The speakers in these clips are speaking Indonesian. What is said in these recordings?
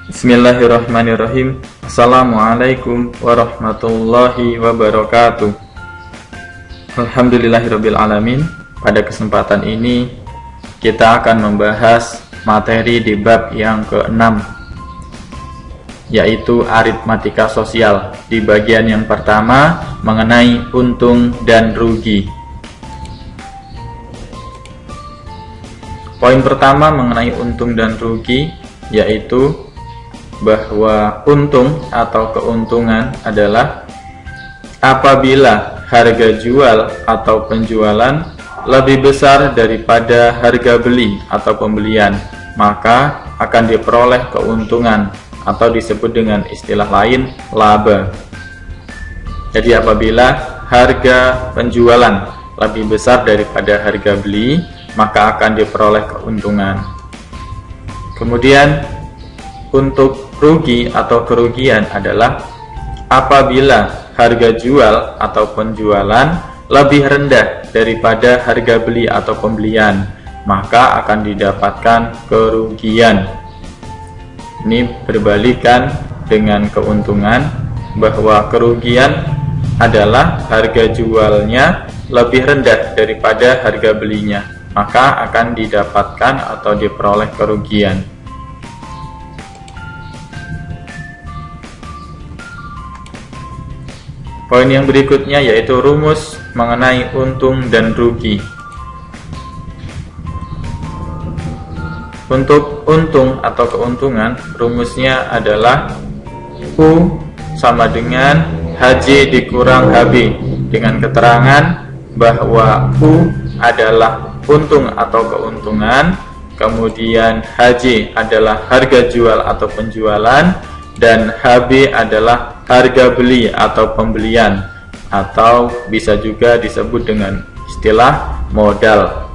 Bismillahirrahmanirrahim. Assalamualaikum warahmatullahi wabarakatuh. Alhamdulillahirabbil alamin. Pada kesempatan ini kita akan membahas materi di bab yang ke-6, yaitu aritmatika sosial. Di bagian yang pertama mengenai untung dan rugi. Poin pertama mengenai untung dan rugi, yaitu bahwa untung atau keuntungan adalah apabila harga jual atau penjualan lebih besar daripada harga beli atau pembelian, maka akan diperoleh keuntungan atau disebut dengan istilah lain laba. Jadi apabila harga penjualan lebih besar daripada harga beli, maka akan diperoleh keuntungan. Kemudian untuk rugi atau kerugian adalah apabila harga jual atau penjualan lebih rendah daripada harga beli atau pembelian, maka akan didapatkan kerugian. Ini berbalikan dengan keuntungan, bahwa kerugian adalah harga jualnya lebih rendah daripada harga belinya, maka akan didapatkan atau diperoleh kerugian. Poin yang berikutnya yaitu rumus mengenai untung dan rugi. Untuk untung atau keuntungan, rumusnya adalah U sama dengan HJ dikurang HB, dengan keterangan bahwa U adalah untung atau keuntungan, kemudian HJ adalah harga jual atau penjualan, dan HB adalah harga beli atau pembelian, atau bisa juga disebut dengan istilah modal.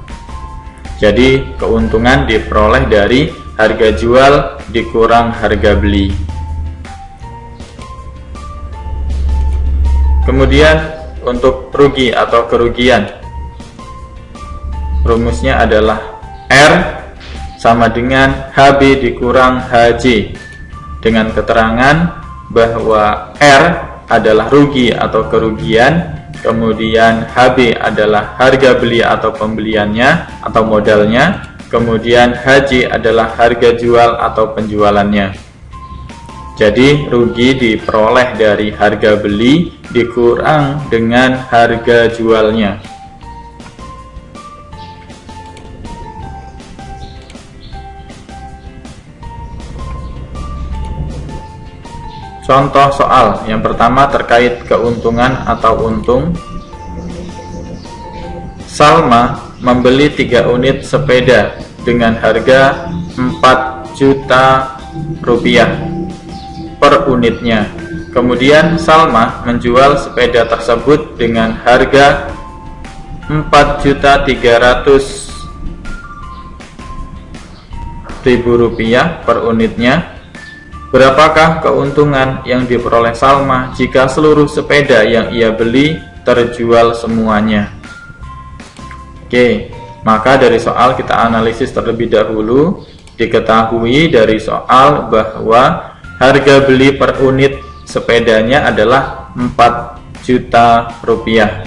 Jadi keuntungan diperoleh dari harga jual dikurang harga beli. Kemudian untuk rugi atau kerugian, rumusnya adalah R sama dengan HB dikurang HJ, dengan keterangan bahwa R adalah rugi atau kerugian, kemudian HB adalah harga beli atau pembeliannya atau modalnya, kemudian HJ adalah harga jual atau penjualannya. Jadi rugi diperoleh dari harga beli dikurang dengan harga jualnya. Contoh soal yang pertama terkait keuntungan atau untung. Salma membeli 3 unit sepeda dengan harga 4 juta rupiah per unitnya. Kemudian Salma menjual sepeda tersebut dengan harga 4.300.000 rupiah per unitnya. Berapakah keuntungan yang diperoleh Salma jika seluruh sepeda yang ia beli terjual semuanya? Oke, maka dari soal kita analisis terlebih dahulu. Diketahui dari soal bahwa harga beli per unit sepedanya adalah 4 juta rupiah.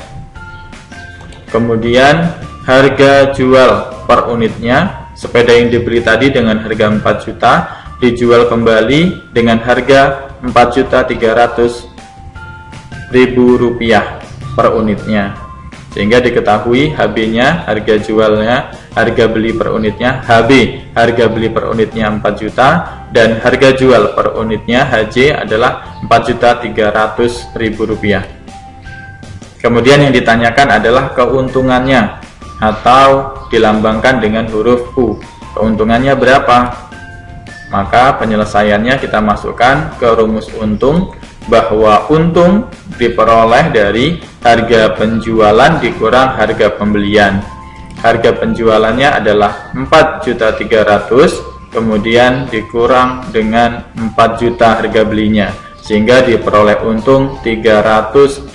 Kemudian harga jual per unitnya, sepeda yang dibeli tadi dengan harga 4 juta dijual kembali dengan harga 4.300.000 rupiah per unitnya, sehingga diketahui HB-nya, harga jualnya, harga beli per unitnya, HB harga beli per unitnya 4 juta, dan harga jual per unitnya HJ adalah 4.300.000 rupiah. Kemudian yang ditanyakan adalah keuntungannya, atau dilambangkan dengan huruf U. Keuntungannya berapa? Maka penyelesaiannya kita masukkan ke rumus untung, bahwa untung diperoleh dari harga penjualan dikurang harga pembelian. Harga penjualannya adalah 4.300.000, kemudian dikurang dengan 4 juta harga belinya, sehingga diperoleh untung 300.000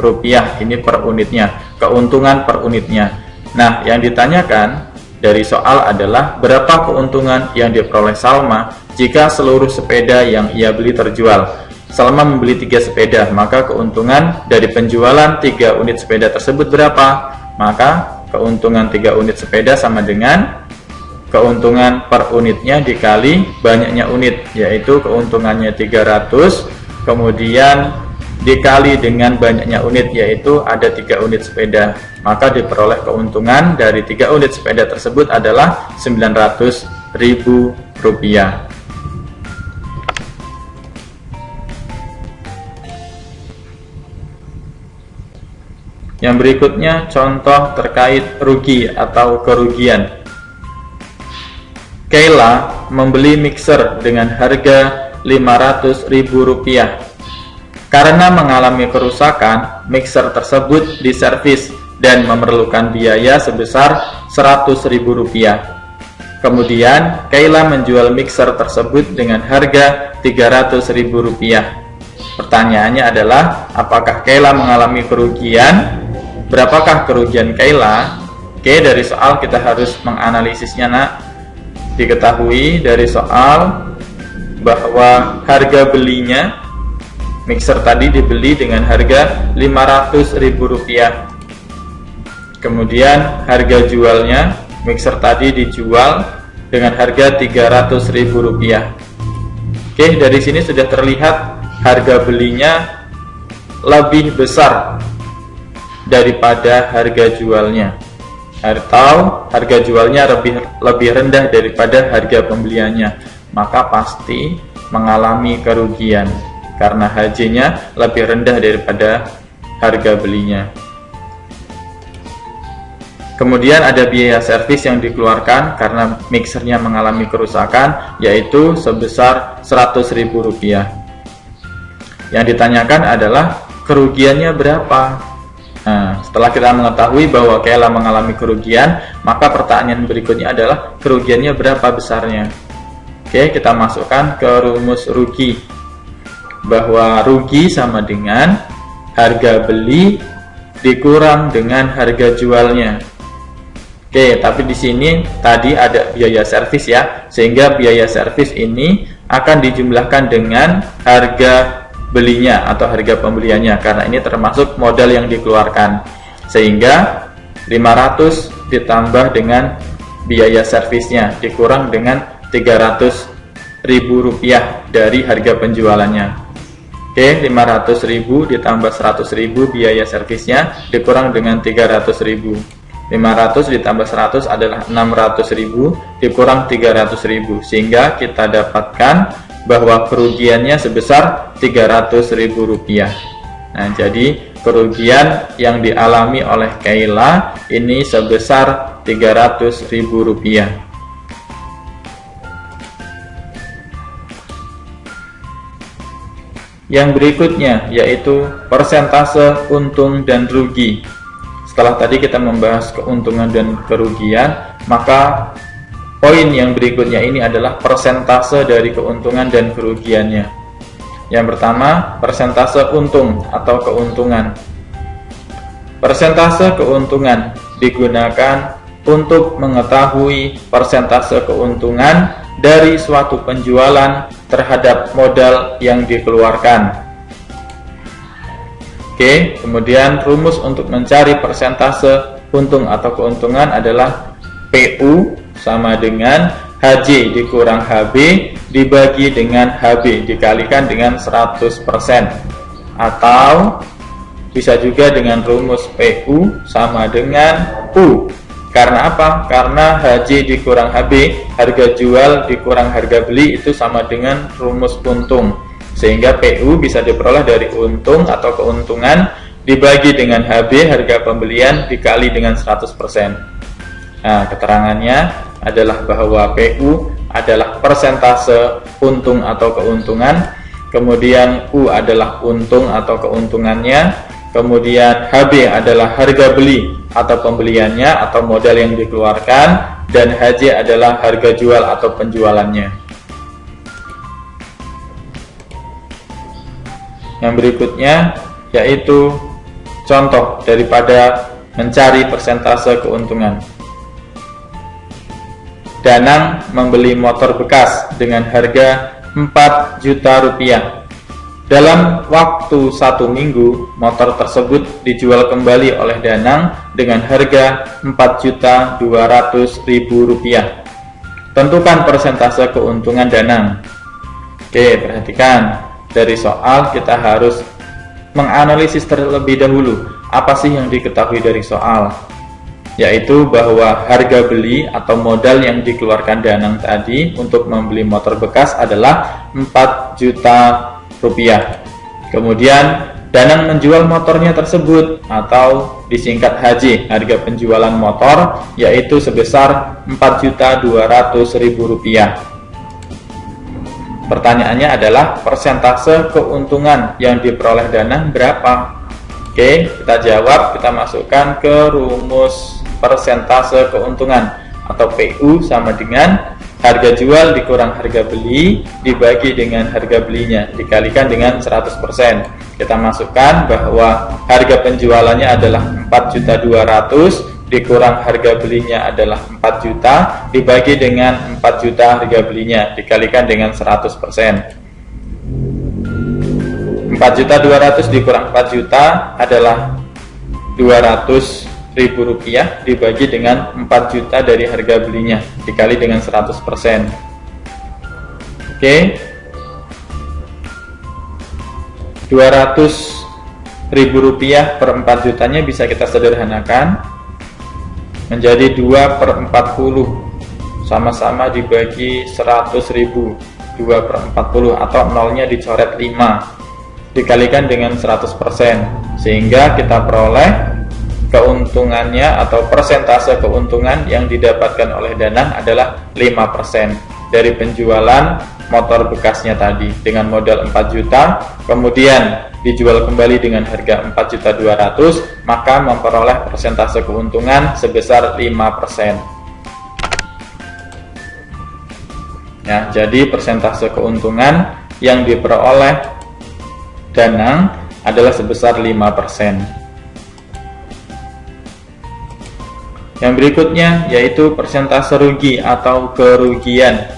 rupiah. Ini per unitnya, keuntungan per unitnya. Nah, yang ditanyakan dari soal adalah berapa keuntungan yang diperoleh Salma jika seluruh sepeda yang ia beli terjual. Salma membeli 3 sepeda, maka keuntungan dari penjualan 3 unit sepeda tersebut berapa? Maka keuntungan 3 unit sepeda sama dengan keuntungan per unitnya dikali banyaknya unit, yaitu keuntungannya 300, kemudian dikali dengan banyaknya unit, yaitu ada 3 unit sepeda, maka diperoleh keuntungan dari 3 unit sepeda tersebut adalah Rp900.000. Yang berikutnya contoh terkait rugi atau kerugian. Kayla membeli mixer dengan harga Rp500.000. Karena mengalami kerusakan, mixer tersebut diservis dan memerlukan biaya sebesar Rp100.000. Kemudian, Kayla menjual mixer tersebut dengan harga Rp300.000. Pertanyaannya adalah, apakah Kayla mengalami kerugian? Berapakah kerugian Kayla? Oke, dari soal kita harus menganalisisnya, nak. Diketahui dari soal bahwa harga belinya mixer tadi dibeli dengan harga Rp500.000. Kemudian harga jualnya mixer tadi dijual dengan harga Rp300.000. Oke, dari sini sudah terlihat harga belinya lebih besar daripada harga jualnya, atau harga jualnya lebih rendah daripada harga pembeliannya, maka pasti mengalami kerugian karena HJ-nya lebih rendah daripada harga belinya. Kemudian ada biaya servis yang dikeluarkan karena mixernya mengalami kerusakan, yaitu sebesar Rp100.000. Yang ditanyakan adalah kerugiannya berapa? Nah, setelah kita mengetahui bahwa Kayla mengalami kerugian, maka pertanyaan berikutnya adalah kerugiannya berapa besarnya? Oke, kita masukkan ke rumus rugi, bahwa rugi sama dengan harga beli dikurang dengan harga jualnya. Oke, tapi di sini tadi ada biaya servis ya, sehingga biaya servis ini akan dijumlahkan dengan harga belinya atau harga pembeliannya, karena ini termasuk modal yang dikeluarkan, sehingga 500 ditambah dengan biaya servisnya dikurang dengan Rp300.000 dari harga penjualannya. Oke, 500.000 ditambah 100.000 biaya servisnya dikurang dengan 300.000. 500 ditambah 100 adalah 600.000 dikurang 300.000, sehingga kita dapatkan bahwa kerugiannya sebesar Rp300.000. Nah, jadi kerugian yang dialami oleh Kayla ini sebesar Rp300.000. Yang berikutnya yaitu persentase untung dan rugi. Setelah tadi kita membahas keuntungan dan kerugian, maka poin yang berikutnya ini adalah persentase dari keuntungan dan kerugiannya. Yang pertama, persentase untung atau keuntungan. Persentase keuntungan digunakan untuk mengetahui persentase keuntungan dari suatu penjualan terhadap modal yang dikeluarkan. Oke, kemudian rumus untuk mencari persentase untung atau keuntungan adalah PU sama dengan HJ dikurang HB dibagi dengan HB dikalikan dengan 100%, atau bisa juga dengan rumus PU sama dengan U. Karena apa? Karena HJ dikurang HB, harga jual dikurang harga beli, itu sama dengan rumus untung, sehingga PU bisa diperoleh dari untung atau keuntungan dibagi dengan HB, harga pembelian, dikali dengan 100%. Nah, keterangannya adalah bahwa PU adalah persentase untung atau keuntungan, kemudian U adalah untung atau keuntungannya, kemudian HB adalah harga beli atau pembeliannya atau modal yang dikeluarkan, dan HJ adalah harga jual atau penjualannya. Yang berikutnya yaitu contoh daripada mencari persentase keuntungan. Danang membeli motor bekas dengan harga 4 juta rupiah. Dalam waktu 1 minggu, motor tersebut dijual kembali oleh Danang dengan harga 4.200.000 rupiah. Tentukan persentase keuntungan Danang. Oke, perhatikan. Dari soal kita harus menganalisis terlebih dahulu. Apa sih yang diketahui dari soal? Yaitu bahwa harga beli atau modal yang dikeluarkan Danang tadi untuk membeli motor bekas adalah 4 juta rupiah. Kemudian Danang menjual motornya tersebut atau disingkat HJ, harga penjualan motor, yaitu sebesar 4.200.000 rupiah. Pertanyaannya adalah persentase keuntungan yang diperoleh Danang berapa? Oke, kita jawab, kita masukkan ke rumus persentase keuntungan atau PU sama dengan harga jual dikurang harga beli dibagi dengan harga belinya dikalikan dengan 100%. Kita masukkan bahwa harga penjualannya adalah 4.200.000 dikurang harga belinya adalah 4 juta dibagi dengan 4 juta harga belinya dikalikan dengan 100%. 4.200.000 dikurang 4 juta adalah 200.000 rupiah dibagi dengan 4 juta dari harga belinya dikali dengan 100%. Oke, 200.000 rupiah per 4 jutanya bisa kita sederhanakan menjadi 2/40, sama-sama dibagi 100.000, 2/40 atau nolnya dicoret 5 dikalikan dengan 100%, sehingga kita peroleh keuntungannya atau persentase keuntungan yang didapatkan oleh Danang adalah 5% dari penjualan motor bekasnya tadi dengan modal 4 juta, kemudian dijual kembali dengan harga 4.200.000, maka memperoleh persentase keuntungan sebesar 5%. Ya, jadi persentase keuntungan yang diperoleh Danang adalah sebesar 5%. Yang berikutnya yaitu persentase rugi atau kerugian.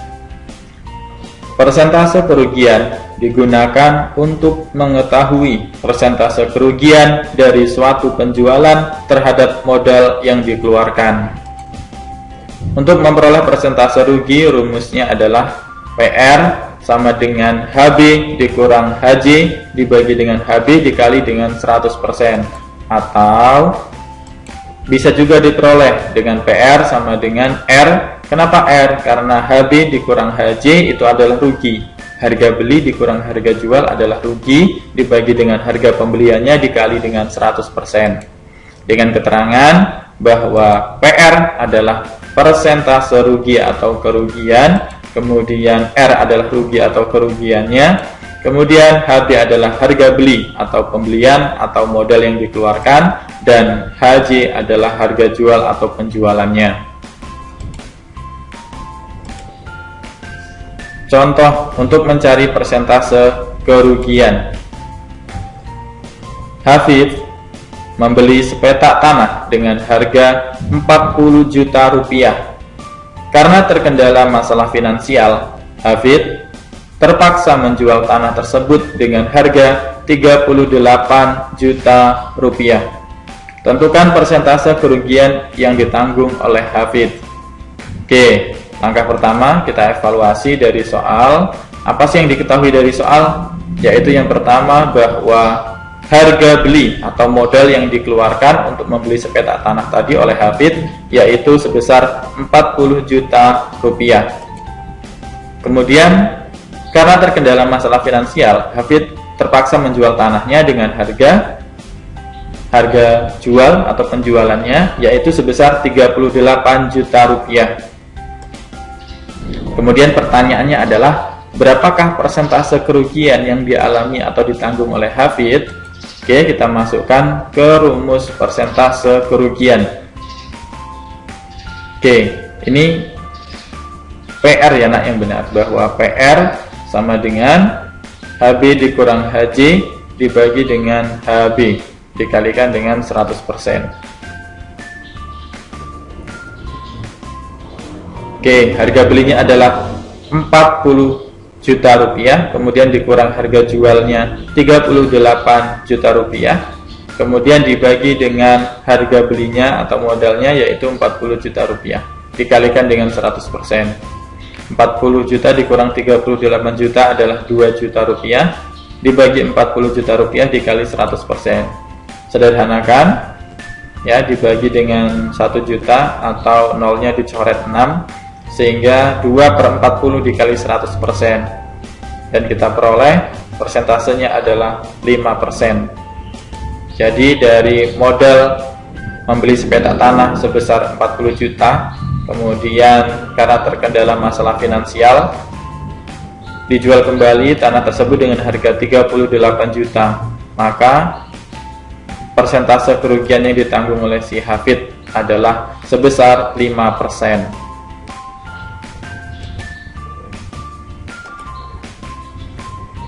Persentase kerugian digunakan untuk mengetahui persentase kerugian dari suatu penjualan terhadap modal yang dikeluarkan. Untuk memperoleh persentase rugi, rumusnya adalah PR sama dengan HB dikurang HJ dibagi dengan HB dikali dengan 100%, atau bisa juga diperoleh dengan PR sama dengan R. Kenapa R? Karena HB dikurang HJ itu adalah rugi. Harga beli dikurang harga jual adalah rugi dibagi dengan harga pembeliannya dikali dengan 100%. Dengan keterangan bahwa PR adalah persentase rugi atau kerugian, kemudian R adalah rugi atau kerugiannya, kemudian HB adalah harga beli atau pembelian atau modal yang dikeluarkan, dan HJ adalah harga jual atau penjualannya. Contoh untuk mencari persentase kerugian. Hafid membeli sepetak tanah dengan harga 40 juta rupiah. Karena terkendala masalah finansial, Hafid terpaksa menjual tanah tersebut dengan harga 38 juta rupiah. Tentukan persentase kerugian yang ditanggung oleh Hafid. Oke, langkah pertama kita evaluasi dari soal. Apa sih yang diketahui dari soal? Yaitu yang pertama bahwa harga beli atau modal yang dikeluarkan untuk membeli sepetak tanah tadi oleh Hafid yaitu sebesar 40 juta rupiah. Kemudian karena terkendala masalah finansial, Hafid terpaksa menjual tanahnya dengan harga jual atau penjualannya yaitu sebesar 38 juta rupiah. Kemudian pertanyaannya adalah berapakah persentase kerugian yang dialami atau ditanggung oleh Hafid? Oke, kita masukkan ke rumus persentase kerugian. Oke, ini PR ya nak yang benar, bahwa PR sama dengan HB dikurang HJ dibagi dengan HB dikalikan dengan 100%. Oke, harga belinya adalah 40 juta rupiah, kemudian dikurang harga jualnya 38 juta rupiah, kemudian dibagi dengan harga belinya atau modalnya yaitu 40 juta rupiah, dikalikan dengan 100%. 40 juta dikurang 38 juta adalah 2 juta rupiah, dibagi 40 juta rupiah dikali 100%. Sederhanakan, ya, dibagi dengan 1 juta atau nolnya dicoret 6, sehingga 2/40 dikali 100%, dan kita peroleh persentasenya adalah 5%. Jadi dari modal membeli sepetak tanah sebesar 40 juta, kemudian karena terkendala masalah finansial, dijual kembali tanah tersebut dengan harga 38 juta, maka persentase kerugian yang ditanggung oleh si Hafid adalah sebesar 5%.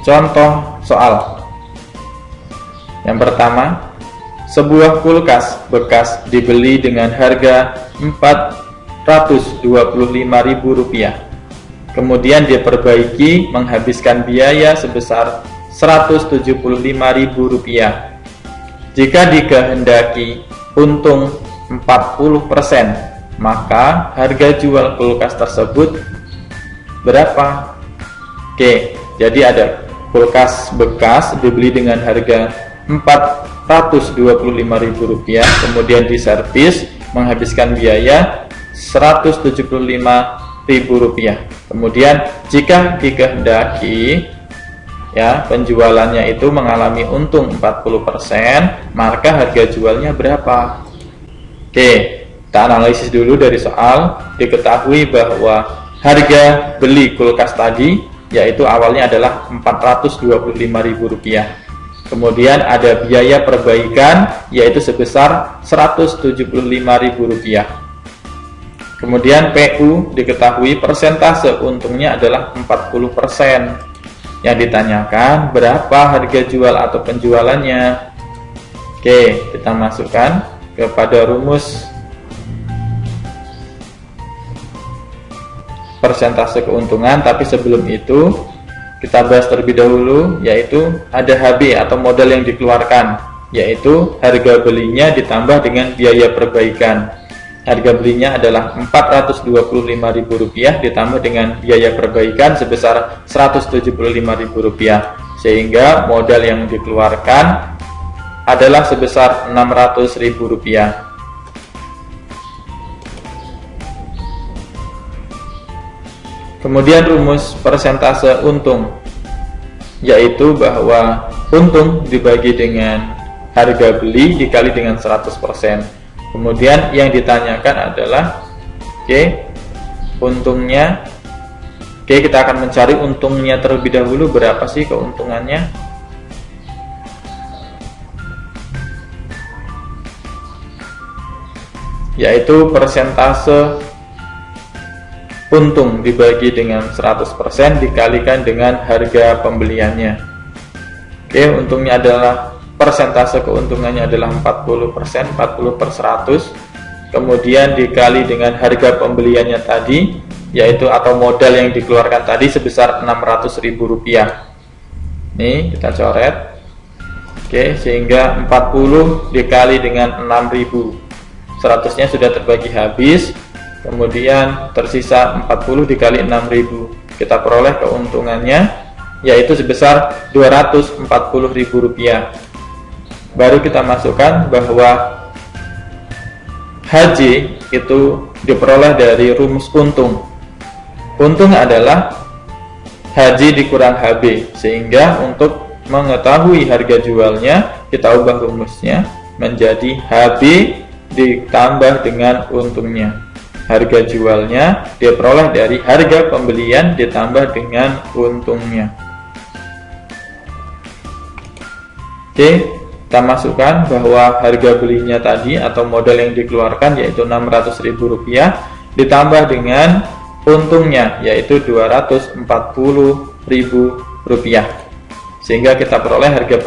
Contoh soal yang pertama, sebuah kulkas bekas dibeli dengan harga Rp425.000, kemudian diperbaiki menghabiskan biaya sebesar Rp175.000. Jika dikehendaki untung 40%, maka harga jual kulkas tersebut berapa? Oke, jadi ada kulkas bekas dibeli dengan harga Rp425.000, kemudian diservis menghabiskan biaya Rp175.000. Kemudian jika dikehendaki, ya, penjualannya itu mengalami untung 40%, maka harga jualnya berapa? Oke, kita analisis dulu dari soal. Diketahui bahwa harga beli kulkas tadi yaitu awalnya adalah Rp425.000. Kemudian ada biaya perbaikan yaitu sebesar Rp175.000. Kemudian PU diketahui persentase untungnya adalah 40%. Yang ditanyakan berapa harga jual atau penjualannya. Oke, kita masukkan kepada rumus persentase keuntungan, tapi sebelum itu kita bahas terlebih dahulu, yaitu ada HB atau modal yang dikeluarkan, yaitu harga belinya ditambah dengan biaya perbaikan. Harga belinya adalah Rp425.000 ditambah dengan biaya perbaikan sebesar Rp175.000, sehingga modal yang dikeluarkan adalah sebesar Rp600.000. Kemudian rumus persentase untung, yaitu bahwa untung dibagi dengan harga beli dikali dengan 100%. Kemudian yang ditanyakan adalah untungnya. Kita akan mencari untungnya terlebih dahulu. Berapa sih keuntungannya? Yaitu persentase untung dibagi dengan 100% dikalikan dengan harga pembeliannya. Untungnya adalah, persentase keuntungannya adalah 40%, 40/100, kemudian dikali dengan harga pembeliannya tadi, yaitu atau modal yang dikeluarkan tadi sebesar Rp600.000. Nih kita coret. Sehingga 40 dikali dengan 6.000, 100-nya sudah terbagi habis. Kemudian tersisa 40 dikali 6.000. Kita peroleh keuntungannya yaitu sebesar Rp240.000. Baru kita masukkan bahwa HJ itu diperoleh dari rumus untung. Untung adalah HJ dikurang HB, sehingga untuk mengetahui harga jualnya kita ubah rumusnya menjadi HB ditambah dengan untungnya. Harga jualnya diperoleh dari harga pembelian ditambah dengan untungnya. Kita masukkan bahwa harga belinya tadi atau modal yang dikeluarkan yaitu Rp600.000 ditambah dengan untungnya yaitu Rp240.000, sehingga kita peroleh harga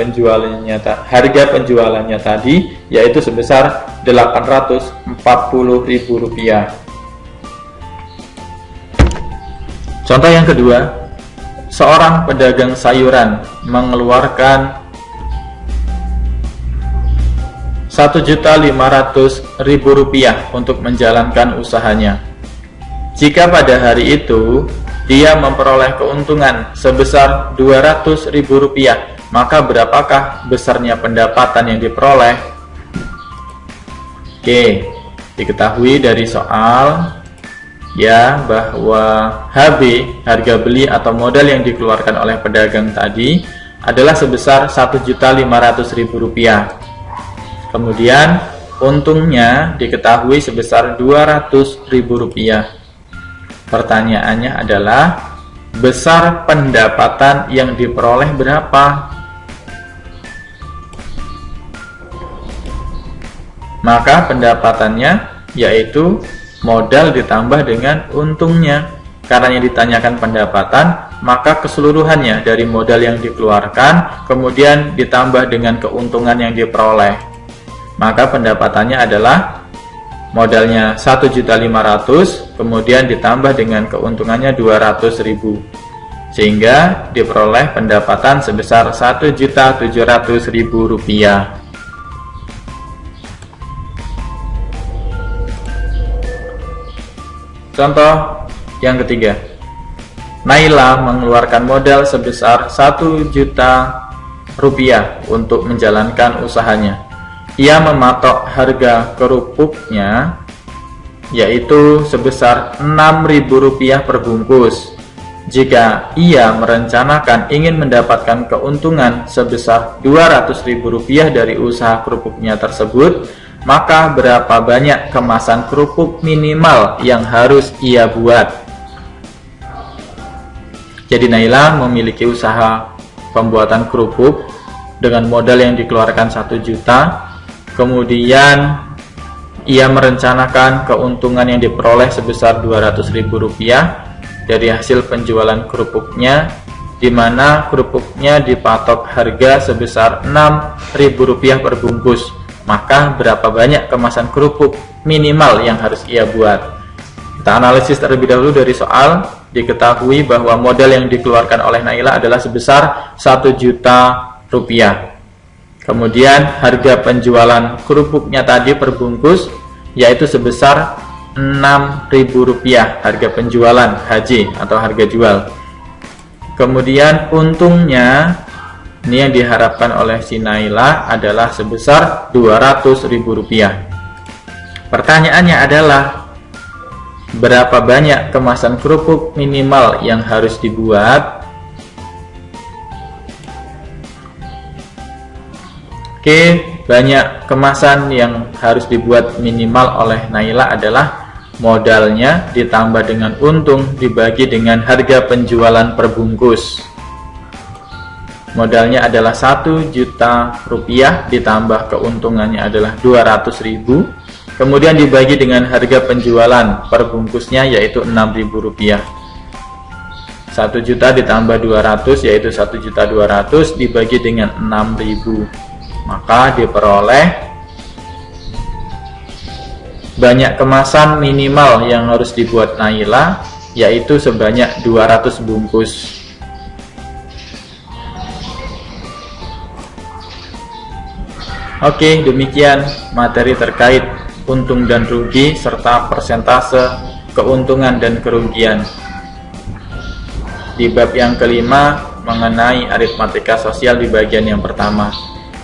penjualannya tadi yaitu sebesar Rp840.000. Contoh yang kedua, seorang pedagang sayuran mengeluarkan Rp1.500.000 untuk menjalankan usahanya. Jika pada hari itu dia memperoleh keuntungan sebesar Rp200.000, maka berapakah besarnya pendapatan yang diperoleh? Oke, diketahui dari soal ya bahwa HB, harga beli atau modal yang dikeluarkan oleh pedagang tadi adalah sebesar Rp1.500.000. Kemudian untungnya diketahui sebesar Rp200.000. Pertanyaannya adalah besar pendapatan yang diperoleh berapa? Maka pendapatannya yaitu modal ditambah dengan untungnya. Karena yang ditanyakan pendapatan, maka keseluruhannya dari modal yang dikeluarkan kemudian ditambah dengan keuntungan yang diperoleh. Maka pendapatannya adalah modalnya 1.500.000 kemudian ditambah dengan keuntungannya 200.000, sehingga diperoleh pendapatan sebesar Rp1.700.000. Contoh yang ketiga, Naila mengeluarkan modal sebesar Rp1 juta untuk menjalankan usahanya. Ia mematok harga kerupuknya yaitu sebesar Rp6.000 per bungkus. Jika ia merencanakan ingin mendapatkan keuntungan sebesar Rp200.000 dari usaha kerupuknya tersebut, maka berapa banyak kemasan kerupuk minimal yang harus ia buat? Jadi Naila memiliki usaha pembuatan kerupuk dengan modal yang dikeluarkan 1 juta. Kemudian ia merencanakan keuntungan yang diperoleh sebesar Rp200.000 dari hasil penjualan kerupuknya, di mana kerupuknya dipatok harga sebesar Rp6.000 per bungkus. Maka berapa banyak kemasan kerupuk minimal yang harus ia buat? Kita analisis terlebih dahulu dari soal. Diketahui bahwa modal yang dikeluarkan oleh Naila adalah sebesar Rp1 juta. Kemudian harga penjualan kerupuknya tadi per bungkus yaitu sebesar Rp6.000, harga penjualan HJ atau harga jual. Kemudian untungnya ini yang diharapkan oleh si Naila adalah sebesar Rp200.000. Pertanyaannya adalah berapa banyak kemasan kerupuk minimal yang harus dibuat? Oke, banyak kemasan yang harus dibuat minimal oleh Naila adalah modalnya ditambah dengan untung dibagi dengan harga penjualan per bungkus. Modalnya adalah Rp1 juta ditambah keuntungannya adalah Rp200.000, kemudian dibagi dengan harga penjualan per bungkusnya yaitu Rp6.000. 1 juta ditambah 200 yaitu 1.200.000 dibagi dengan 6.000. Maka diperoleh banyak kemasan minimal yang harus dibuat Naila yaitu sebanyak 200 bungkus. Oke, demikian materi terkait untung dan rugi serta persentase keuntungan dan kerugian di bab yang kelima mengenai aritmatika sosial di bagian yang pertama.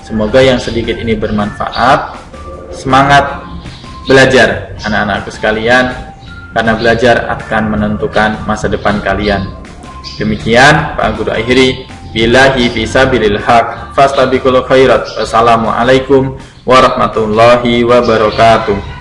Semoga yang sedikit ini bermanfaat. Semangat belajar anak-anakku sekalian, karena belajar akan menentukan masa depan kalian. Demikian Pak Guru akhiri. Billahi fisabilil haq fastabiqul khairat. Wassalamualaikum warahmatullahi wabarakatuh.